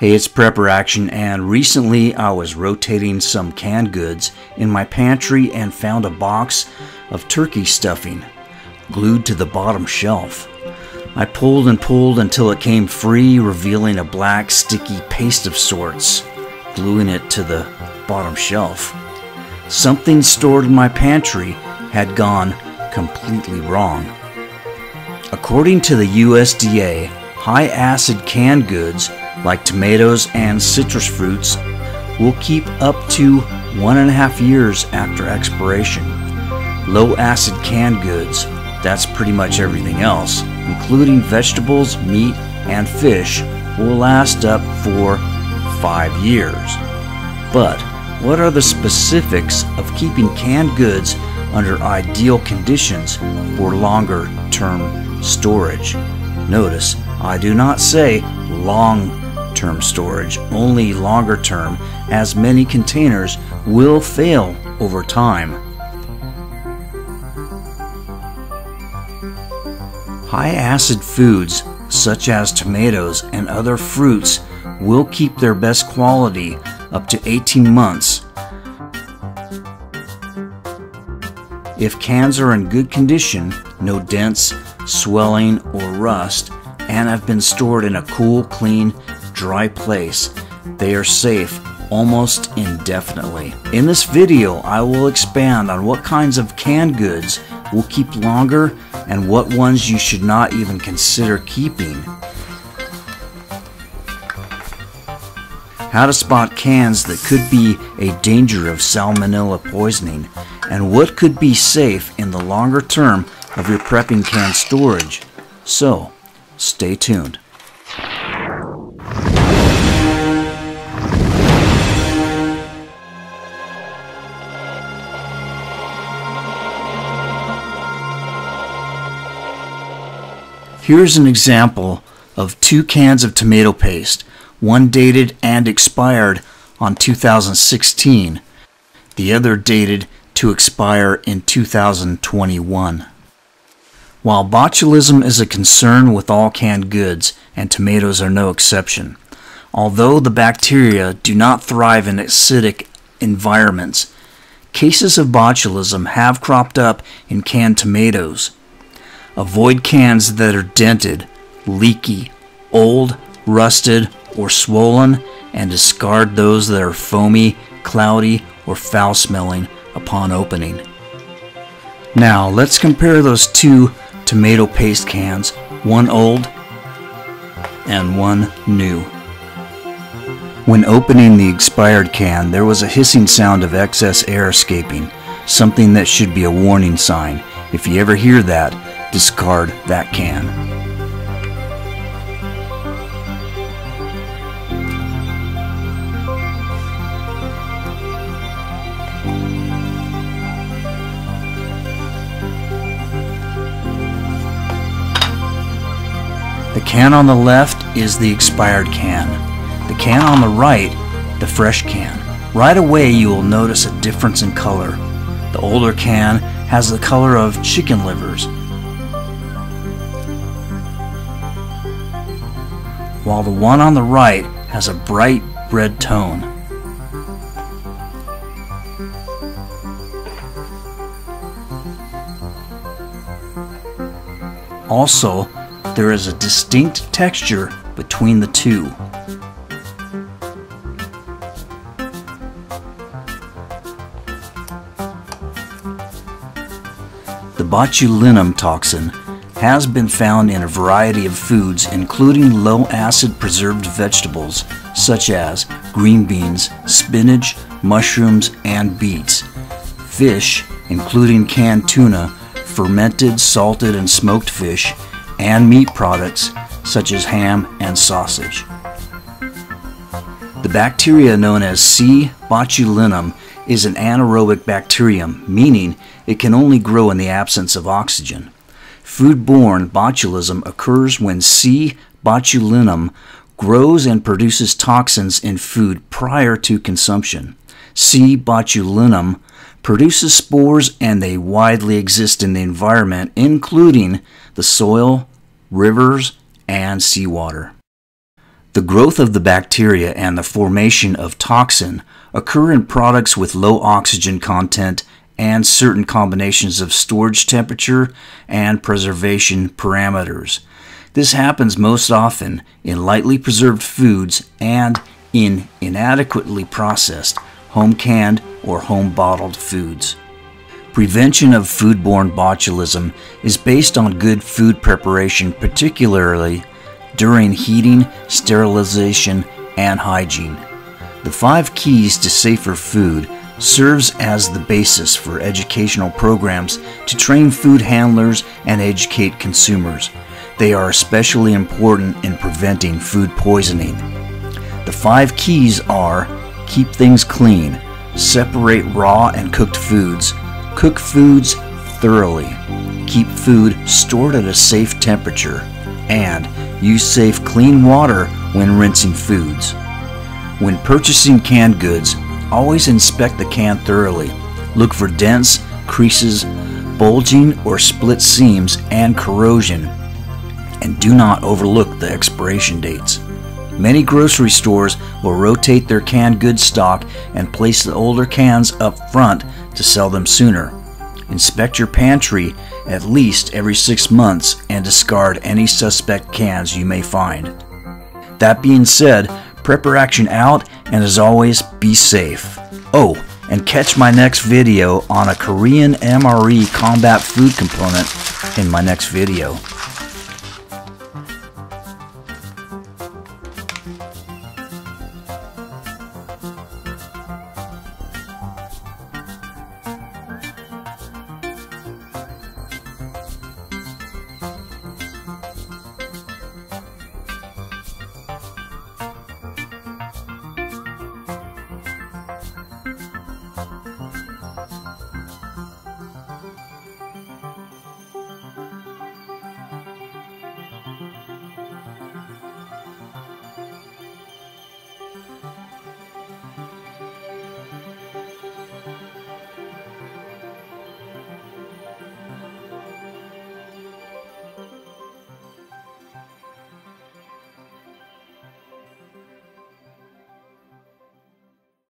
Hey, it's Prepper Action, and recently I was rotating some canned goods in my pantry and found a box of turkey stuffing glued to the bottom shelf. I pulled and pulled until it came free, revealing a black sticky paste of sorts, gluing it to the bottom shelf. Something stored in my pantry had gone completely wrong. According to the USDA, high-acid canned goods like tomatoes and citrus fruits will keep up to 1.5 years after expiration. Low-acid canned goods, that's pretty much everything else, including vegetables, meat, and fish, will last up for 5 years. But what are the specifics of keeping canned goods under ideal conditions for longer-term storage? Notice, I do not say long-term storage, only longer-term, as many containers will fail over time. High-acid foods, such as tomatoes and other fruits, will keep their best quality up to 18 months. If cans are in good condition, no dents, swelling, or rust, and have been stored in a cool, clean, dry place, they are safe almost indefinitely. In this video, I will expand on what kinds of canned goods will keep longer and what ones you should not even consider keeping. How to spot cans that could be a danger of salmonella poisoning, and what could be safe in the longer term of your prepping can storage. So, stay tuned. Here's an example of 2 cans of tomato paste, one dated and expired on 2016, the other dated to expire in 2021. While botulism is a concern with all canned goods, and tomatoes are no exception, although the bacteria do not thrive in acidic environments, cases of botulism have cropped up in canned tomatoes. Avoid cans that are dented, leaky, old, rusted, or swollen, and discard those that are foamy, cloudy, or foul-smelling upon opening. Now let's compare those 2 tomato paste cans, one old and one new. When opening the expired can, there was a hissing sound of excess air escaping, something that should be a warning sign. If you ever hear that, discard that can. The can on the left is the expired can. The can on the right, the fresh can. Right away you will notice a difference in color. The older can has the color of chicken livers, while the one on the right has a bright red tone. Also, there is a distinct texture between the 2. The botulinum toxin has been found in a variety of foods, including low-acid preserved vegetables such as green beans, spinach, mushrooms, and beets, fish, including canned tuna, fermented, salted, and smoked fish, and meat products such as ham and sausage. The bacteria known as C. botulinum is an anaerobic bacterium, meaning it can only grow in the absence of oxygen. Food-borne botulism occurs when C. botulinum grows and produces toxins in food prior to consumption. C. botulinum produces spores, and they widely exist in the environment, including the soil, rivers, and seawater. The growth of the bacteria and the formation of toxin occur in products with low oxygen content and certain combinations of storage temperature and preservation parameters. This happens most often in lightly preserved foods and in inadequately processed, home-canned or home-bottled foods. Prevention of foodborne botulism is based on good food preparation, particularly during heating, sterilization, and hygiene. The 5 keys to safer food serves as the basis for educational programs to train food handlers and educate consumers. They are especially important in preventing food poisoning. The 5 keys are: keep things clean, separate raw and cooked foods, cook foods thoroughly, keep food stored at a safe temperature, and use safe clean water when rinsing foods. When purchasing canned goods, always inspect the can thoroughly. Look for dents, creases, bulging or split seams, and corrosion, and do not overlook the expiration dates. Many grocery stores will rotate their canned goods stock and place the older cans up front to sell them sooner. Inspect your pantry at least every 6 months and discard any suspect cans you may find. That being said, Prepper Action out, and as always, be safe. Oh, and catch my next video on a Korean MRE combat food component in my next video.